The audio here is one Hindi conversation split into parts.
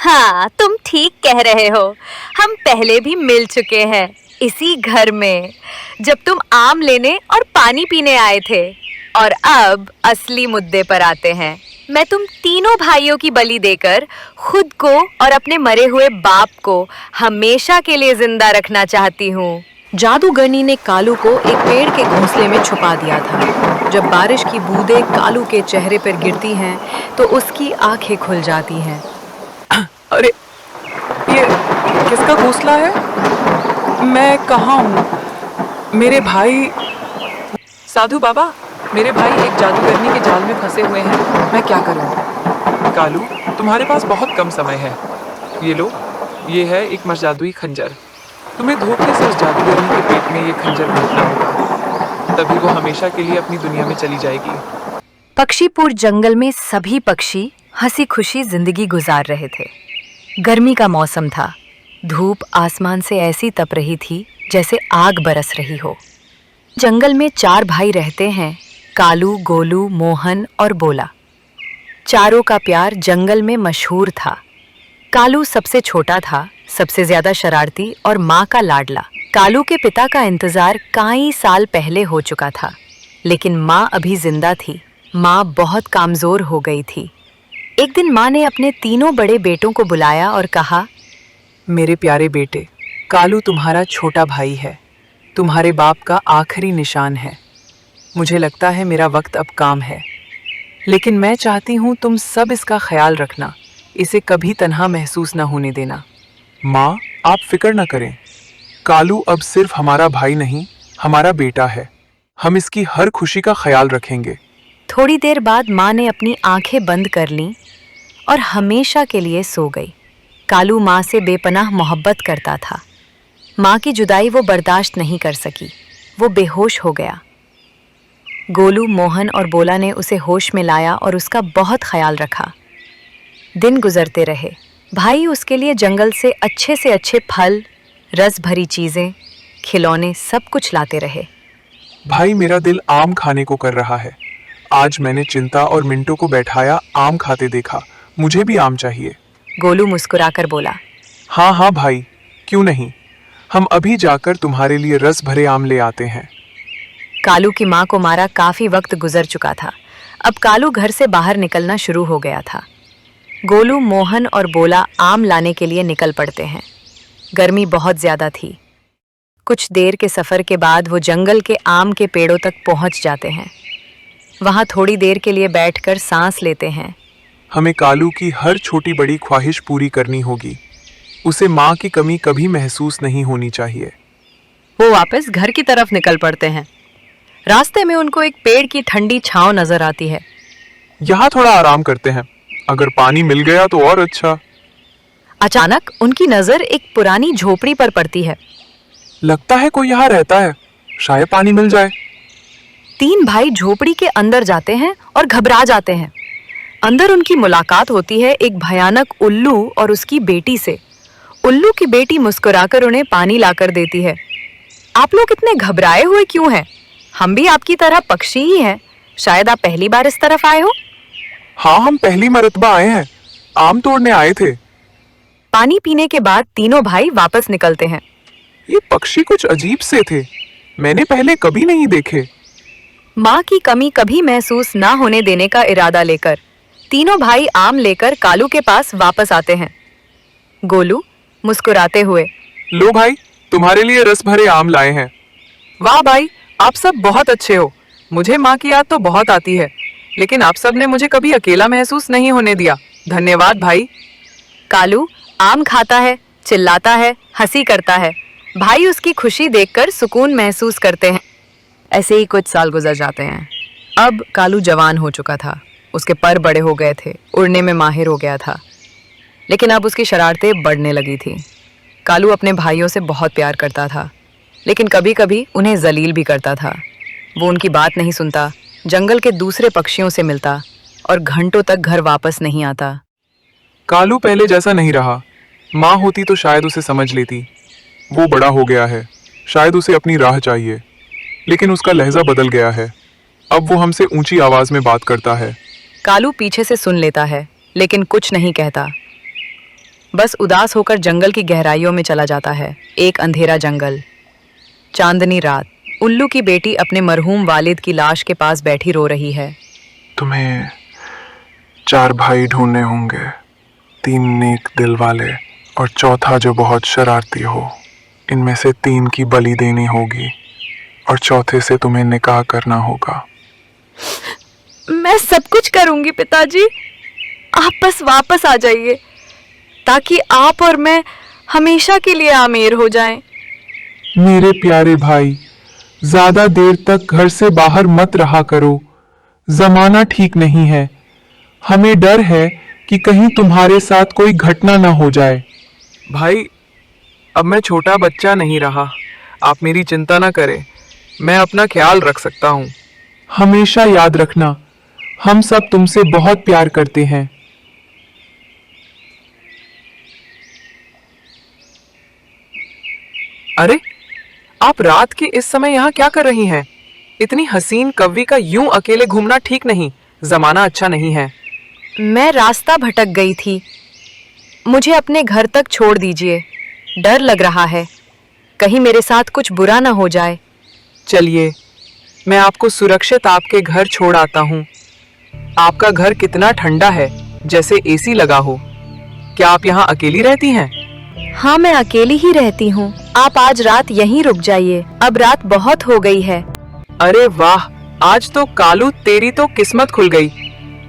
हाँ, तुम ठीक कह रहे हो। हम पहले भी मिल चुके हैं इसी घर में, जब तुम आम लेने और पानी पीने आए थे। और अब असली मुद्दे पर आते हैं। मैं तुम तीनों भाइयों की बलि देकर खुद को और अपने मरे हुए बाप को हमेशा के लिए जिंदा रखना चाहती हूँ। जादूगरनी ने कालू को एक पेड़ के घोंसले में छुपा दिया था। जब बारिश की बूंदें कालू के चेहरे पर गिरती हैं, तो उसकी आंखें खुल जाती हैं। अरे, ये किसका घोंसला है? मैं कहाँ हूँ? मेरे भाई। साधु बाबा, मेरे भाई एक जादूगरनी के जाल में फंसे हुए हैं। मैं क्या करूँ? कालू, तुम्हारे पास बहुत कम समय है। ये लो, ये है एक जादुई खंजर। तुम्हें धोखे से उस जादूगरनी के पेट में ये खंजर भरना होगा, तभी वो हमेशा के लिए अपनी दुनिया में चली जाएगी। पक्षीपुर जंगल में सभी पक्षी हंसी खुशी जिंदगी गुजार रहे थे। गर्मी का मौसम था। धूप आसमान से ऐसी तप रही थी जैसे आग बरस रही हो। जंगल में 4 भाई रहते हैं, कालू, गोलू, मोहन और बोला। चारों का प्यार जंगल में मशहूर था। कालू सबसे छोटा था, सबसे ज्यादा शरारती और माँ का लाडला। कालू के पिता का इंतजार कई साल पहले हो चुका था, लेकिन माँ अभी जिंदा थी। माँ बहुत कमजोर हो गई थी। एक दिन माँ ने अपने तीनों बड़े बेटों को बुलाया और कहा, मेरे प्यारे बेटे, कालू तुम्हारा छोटा भाई है, तुम्हारे बाप का आखिरी निशान है। मुझे लगता है मेरा वक्त अब काम है, लेकिन मैं चाहती हूँ तुम सब इसका ख्याल रखना, इसे कभी तन्हा महसूस न होने देना। माँ, आप फिक्र न करें। कालू अब सिर्फ हमारा भाई नहीं, हमारा बेटा है। हम इसकी हर खुशी का ख्याल रखेंगे। थोड़ी देर बाद माँ ने अपनी आंखें बंद कर लीं और हमेशा के लिए सो गई। कालू माँ से बेपनाह मोहब्बत करता था। माँ की जुदाई वो बर्दाश्त नहीं कर सकी। वो बेहोश हो गया। गोलू, मोहन और बोला ने उसे होश में लाया और उसका बहुत ख्याल रखा। दिन गुजरते रहे। भाई उसके लिए जंगल से अच्छे फल, रस भरी चीज़ें, खिलौने सब कुछ लाते रहे। भाई, मेरा दिल आम खाने को कर रहा है। आज मैंने चिंता और मिंटू को बैठाया आम खाते देखा। मुझे भी आम चाहिए। गोलू मुस्कुराकर बोला, हाँ हाँ भाई, क्यों नहीं। हम अभी जाकर तुम्हारे लिए रस भरे आम ले आते हैं। कालू की माँ को मारा काफी वक्त गुजर चुका था। अब कालू घर से बाहर निकलना शुरू हो गया था। गोलू, मोहन और बोला आम लाने के लिए निकल पड़ते हैं। गर्मी बहुत ज्यादा थी। कुछ देर के सफर के बाद वो जंगल के आम के पेड़ों तक पहुंच जाते हैं। वहां थोड़ी देर के लिए बैठकर सांस लेते हैं। हमें कालू की हर छोटी बड़ी ख्वाहिश पूरी करनी होगी। उसे माँ की कमी कभी महसूस नहीं होनी चाहिए। वो वापस घर की तरफ निकल पड़ते हैं। रास्ते में उनको एक पेड़ की ठंडी छांव नजर आती है। यहाँ थोड़ा आराम करते हैं। अगर पानी मिल गया तो और अच्छा। अचानक उनकी नजर एक पुरानी झोपड़ी पर पड़ती है। लगता है कोई यहाँ रहता है। शायद पानी मिल जाए। 3 भाई झोपड़ी के अंदर जाते हैं और घबरा जाते हैं। अंदर उनकी मुलाकात होती है एक भयानक उल्लू और उसकी बेटी से। उल्लू की बेटी मुस्कुराकर उन्हें पानी लाकर देती है। आप लोग इतने घबराए हुए क्यों हैं? हम भी आपकी तरह पक्षी ही हैं। शायद आप पहली बार इस तरफ आए हो। हाँ, हम पहली मरतबा आए हैं। आम तोड़ने आए थे। पानी पीने के बाद तीनों भाई वापस निकलते हैं। ये पक्षी कुछ अजीब से थे। मैंने पहले कभी नहीं देखे। माँ की कमी कभी महसूस ना होने देने का इरादा लेकर तीनों भाई आम लेकर कालू के पास वापस आते हैं। गोलू मुस्कुराते हुए, लो भाई, तुम्हारे लिए रस भरे आम लाए हैं। वाह भाई, आप सब बहुत अच्छे हो। मुझे माँ की याद तो बहुत आती है, लेकिन आप सब ने मुझे कभी अकेला महसूस नहीं होने दिया। धन्यवाद भाई। कालू आम खाता है, चिल्लाता है, हंसी करता है। भाई उसकी खुशी देखकर सुकून महसूस करते हैं। ऐसे ही कुछ साल गुजर जाते हैं। अब कालू जवान हो चुका था। उसके पर बड़े हो गए थे, उड़ने में माहिर हो गया था। लेकिन अब उसकी शरारतें बढ़ने लगी थी। कालू अपने भाइयों से बहुत प्यार करता था, लेकिन कभी कभी उन्हें जलील भी करता था। वो उनकी बात नहीं सुनता, जंगल के दूसरे पक्षियों से मिलता और घंटों तक घर वापस नहीं आता। कालू पहले जैसा नहीं रहा। माँ होती तो शायद उसे समझ लेती। वो बड़ा हो गया है, शायद उसे अपनी राह चाहिए। लेकिन उसका लहजा बदल गया है। अब वो हमसे ऊंची आवाज में बात करता है। कालू पीछे से सुन लेता है, लेकिन कुछ नहीं कहता। बस उदास होकर जंगल की गहराइयों में चला जाता है। एक अंधेरा जंगल, चांदनी रात। उल्लू की बेटी अपने मरहूम वालिद की लाश के पास बैठी रो रही है। तुम्हें 4 भाई ढूंढने होंगे, 3 नेक दिल वाले और चौथा जो बहुत शरारती हो। इनमें से 3 की बलि देनी होगी और चौथे से तुम्हें निकाह करना होगा। मैं सब कुछ करूंगी पिताजी, आप बस वापस आ जाइए ताकि आप और मैं हमेशा के लिए आमेर हो जाएं। मेरे प्यारे भाई, ज्यादा देर तक घर से बाहर मत रहा करो। जमाना ठीक नहीं है। हमें डर है कि कहीं तुम्हारे साथ कोई घटना ना हो जाए। भाई, अब मैं छोटा बच्चा नहीं रहा। आप मेरी चिंता ना करें, मैं अपना ख्याल रख सकता हूँ। हमेशा याद रखना, हम सब तुमसे बहुत प्यार करते हैं। अरे, आप रात के इस समय यहाँ क्या कर रही हैं? इतनी हसीन कव्वी का यूं अकेले घूमना ठीक नहीं। जमाना अच्छा नहीं है। मैं रास्ता भटक गई थी, मुझे अपने घर तक छोड़ दीजिए। डर लग रहा है, कहीं मेरे साथ कुछ बुरा ना हो जाए। चलिए, मैं आपको सुरक्षित आपके घर छोड़ आता हूँ। आपका घर कितना ठंडा है, जैसे एसी लगा हो। क्या आप यहाँ अकेली रहती हैं? हाँ, मैं अकेली ही रहती हूँ। आप आज रात यहीं रुक जाइए, अब रात बहुत हो गई है। अरे वाह, आज तो कालू तेरी तो किस्मत खुल गई।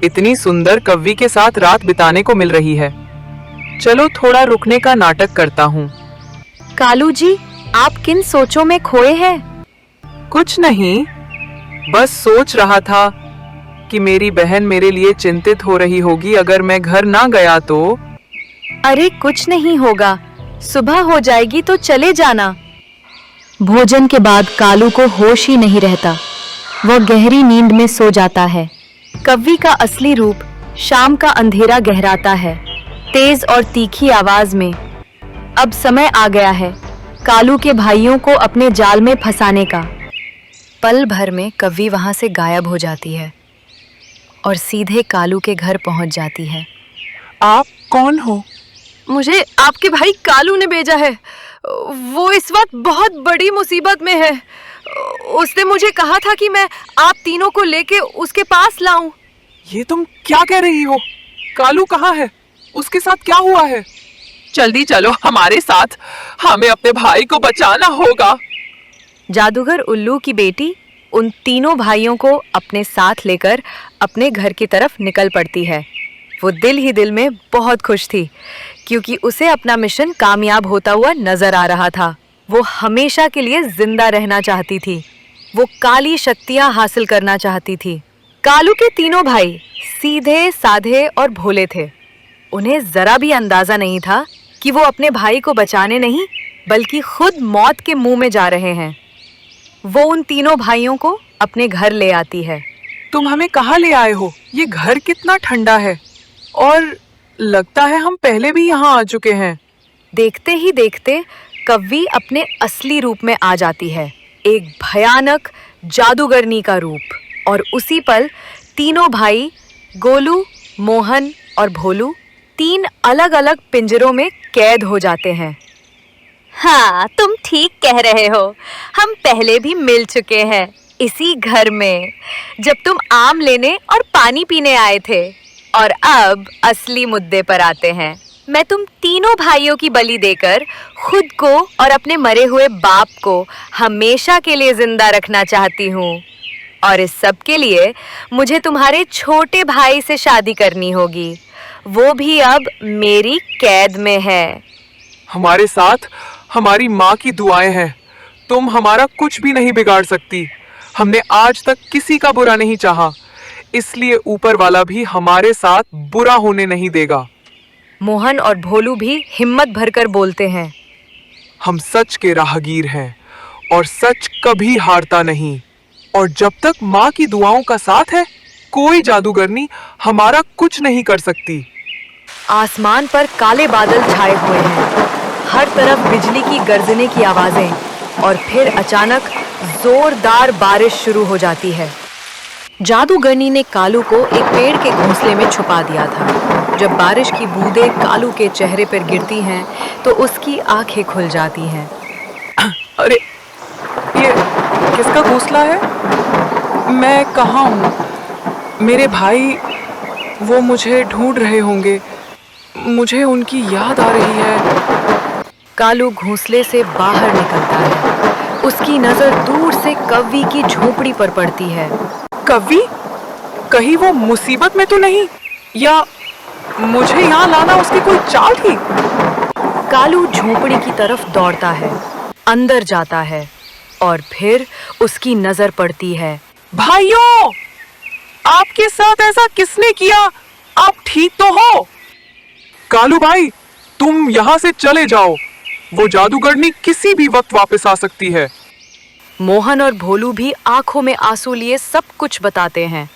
इतनी सुंदर कव्वी के साथ रात बिताने को मिल रही है। चलो थोड़ा रुकने का नाटक करता हूँ। कालू जी, आप किन सोचों में खोए हैं? कुछ नहीं, बस सोच रहा था कि मेरी बहन मेरे लिए चिंतित हो रही होगी अगर मैं घर ना गया तो। अरे कुछ नहीं होगा, सुबह हो जाएगी तो चले जाना। भोजन के बाद कालू को होश ही नहीं रहता, वह गहरी नींद में सो जाता है। कव्वी का असली रूप शाम का अंधेरा गहराता है, तेज और तीखी आवाज में। अब समय आ गया है कालू के भाइयों को अपने जाल में फंसाने का। पल भर में कव्वी वहां से गायब हो जाती है और सीधे कालू के घर पहुंच जाती है। आप कौन हो? मुझे आपके भाई कालू ने भेजा है। वो इस वक्त बहुत बड़ी मुसीबत में है। उसने मुझे कहा था कि मैं आप तीनों को लेके उसके पास लाऊं। ये तुम क्या कह रही हो? कालू कहाँ है? उसके साथ क्या हुआ है? जल्दी चलो हमारे साथ, हमें अपने भाई को बचाना होगा। जादूगर उल्लू की बेटी उन तीनों भाइयों को अपने साथ लेकर अपने घर की तरफ निकल पड़ती है। वो दिल ही दिल में बहुत खुश थी क्योंकि उसे अपना मिशन कामयाब होता हुआ नजर आ रहा था। वो हमेशा के लिए जिंदा रहना चाहती थी। वो काली शक्तियां हासिल करना चाहती थी। कालू के तीनों भाई सीधे साधे और भोले थे। उन्हें जरा भी अंदाजा नहीं था कि वो अपने भाई को बचाने नहीं बल्कि खुद मौत के मुंह में जा रहे हैं। वो उन तीनों भाइयों को अपने घर ले आती है। तुम हमें कहाँ ले आए हो? ये घर कितना ठंडा है और लगता है हम पहले भी यहाँ आ चुके हैं। देखते ही देखते कव्वी अपने असली रूप में आ जाती है, एक भयानक जादूगरनी का रूप। और उसी पल तीनों भाई गोलू, मोहन और भोलू 3 अलग-अलग पिंजरों में कैद हो जाते हैं। हाँ, तुम ठीक कह रहे हो। हम पहले भी मिल चुके हैं इसी घर में, जब तुम आम लेने और पानी पीने आए थे। और अब असली मुद्दे पर आते हैं। मैं तुम तीनों भाइयों की बलि देकर खुद को और अपने मरे हुए बाप को हमेशा के लिए जिंदा रखना चाहती हूँ। और इस सब के लिए मुझे तुम्हारे छोटे भाई से शादी करनी होगी। वो भी अब मेरी कैद में है। हमारे साथ हमारी माँ की दुआएं हैं। तुम हमारा कुछ भी नहीं बिगाड़ सकती। हमने आज तक किसी का बुरा नहीं चाहा, इसलिए ऊपर वाला भी हमारे साथ बुरा होने नहीं देगा। मोहन और भोलू भी हिम्मत भरकर बोलते हैं। हम सच के राहगीर हैं और सच कभी हारता नहीं। और जब तक माँ की दुआओं का साथ है, कोई जादूगरनी हमारा कुछ नहीं कर सकती। आसमान पर काले बादल छाए हुए हैं, हर तरफ बिजली की गर्जने की आवाजें, और फिर अचानक जोरदार बारिश शुरू हो जाती है। जादूगरनी ने कालू को एक पेड़ के घोंसले में छुपा दिया था। जब बारिश की बूंदें कालू के चेहरे पर गिरती हैं तो उसकी आंखें खुल जाती हैं। अरे ये किसका घोंसला है? मैं कहाँ हूँ? मेरे भाई वो मुझे ढूंढ रहे होंगे। मुझे उनकी याद आ रही है। कालू घोंसले से बाहर निकलता है। उसकी नजर दूर से कव्वी की झोपड़ी पर पड़ती है। कव्वी? कहीं वो मुसीबत में तो नहीं? या मुझे यहाँ लाना उसकी कोई चाल थी? कालू झोपड़ी की तरफ दौड़ता है, अंदर जाता है और फिर उसकी नजर पड़ती है। भाइयों, आपके साथ ऐसा किसने किया? आप ठीक तो हो? कालू भाई, तुम यहाँ से चले जाओ। वो जादूगरनी किसी भी वक्त वापस आ सकती है। मोहन और भोलू भी आंखों में आंसू लिए सब कुछ बताते हैं।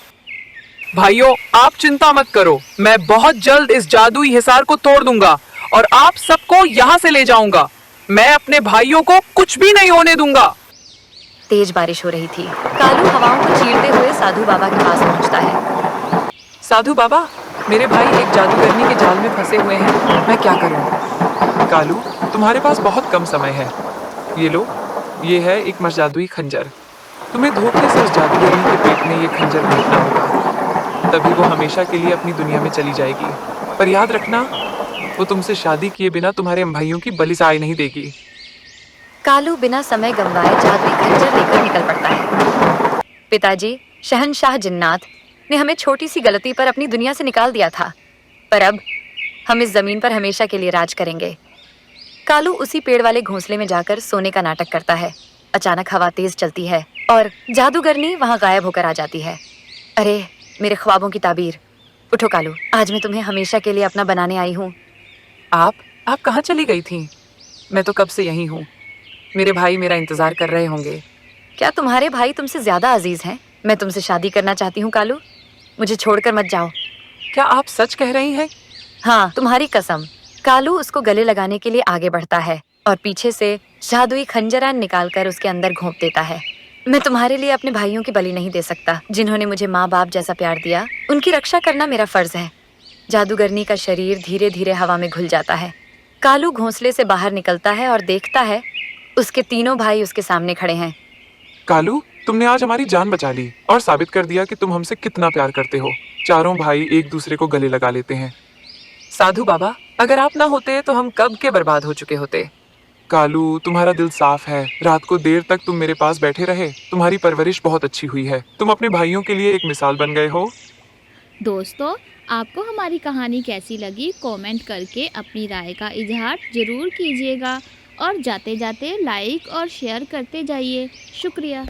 भाइयों, आप चिंता मत करो। मैं बहुत जल्द इस जादुई हिसार को तोड़ दूंगा और आप सबको यहाँ से ले जाऊंगा। मैं अपने भाइयों को कुछ भी नहीं होने दूंगा। तेज बारिश हो रही थी। कालू हवाओं को चीरते हुए साधु बाबा के पास पहुंचता है। साधु बाबा, मेरे भाई एक जादूगरनी के जाल में फंसे हुए हैं। मैं क्या करूं? कालू, तुम्हारे पास बहुत कम समय है। ये लो, ये है एक जादुई खंजर। तुम्हें धोखे से उस जादूगरनी के पेट में ये खंजर भेजना होगा, तभी वो हमेशा के लिए अपनी दुनिया में चली जाएगी। पर याद रखना, वो तुमसे शादी किए बिना तुम्हारे भाइयों की बलिदाई नहीं देगी। कालू बिना समय गंवाए जादुई खंजर लेकर निकल पड़ता है। पिताजी, शहंशाह जिन्नात ने हमें छोटी सी गलती पर अपनी दुनिया से निकाल दिया था, पर अब हम इस जमीन पर हमेशा के लिए राज करेंगे। कालू उसी पेड़ वाले घोंसले में जाकर सोने का नाटक करता है। अचानक हवा तेज चलती है और जादूगरनी वहां गायब होकर आ जाती है। अरे मेरे ख्वाबों की ताबीर, उठो कालू, आज मैं तुम्हें हमेशा के लिए अपना बनाने आई हूँ। आप कहाँ चली गई थी? मैं तो कब से यहीं हूँ। मेरे भाई मेरा इंतजार कर रहे होंगे। क्या तुम्हारे भाई तुमसे ज्यादा अजीज हैं? मैं तुमसे शादी करना चाहती हूँ कालू, मुझे छोड़कर मत जाओ। क्या आप सच कह रही हैं? हाँ, तुम्हारी कसम। कालू उसको गले लगाने के लिए आगे बढ़ता है और पीछे से जादुई खंजरान निकालकर उसके अंदर घोंप देता है। मैं तुम्हारे लिए अपने भाइयों की बलि नहीं दे सकता, जिन्होंने मुझे माँ बाप जैसा प्यार दिया। उनकी रक्षा करना मेरा फर्ज है। जादूगरनी का शरीर धीरे धीरे हवा में घुल जाता है। कालू घोंसले से बाहर निकलता है और देखता है उसके तीनों भाई उसके सामने खड़े हैं। कालू, तुमने आज हमारी जान बचा ली और साबित कर दिया कि तुम हमसे कितना प्यार करते हो। चारों भाई एक दूसरे को गले लगा लेते हैं। साधु बाबा, अगर आप ना होते तो हम कब के बर्बाद हो चुके होते। कालू, तुम्हारा दिल साफ है। रात को देर तक तुम मेरे पास बैठे रहे। तुम्हारी परवरिश बहुत अच्छी हुई है। तुम अपने भाइयों के लिए एक मिसाल बन गए हो। दोस्तों, आपको हमारी कहानी कैसी लगी कमेंट करके अपनी राय का इजहार ज़रूर कीजिएगा और जाते जाते लाइक और शेयर करते जाइए। शुक्रिया।